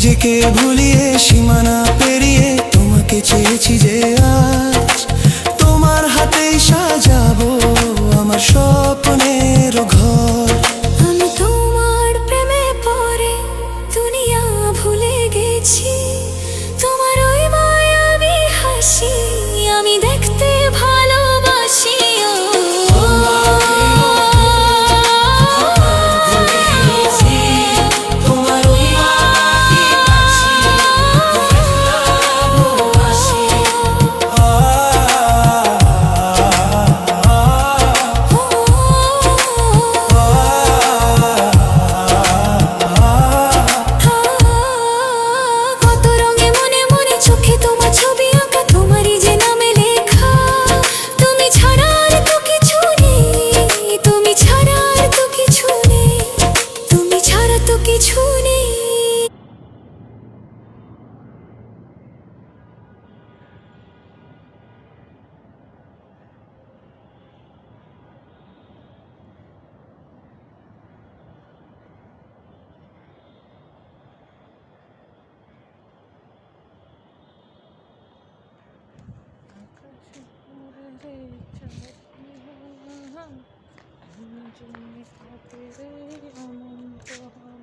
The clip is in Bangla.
নিজেকে ভুলিয়ে সীমানা পেরিয়ে তোমাকে চেয়েছি যে আজ তোমার হাতেই সাজাবো আমার স্বপ্নের ঘর। আমি তোমার প্রেমে পড়ে দুনিয়া ভুলে গেছি, তোমার ওই মায়াবী হাসি আমি দেখতে ভালোবাসি। আনন্দ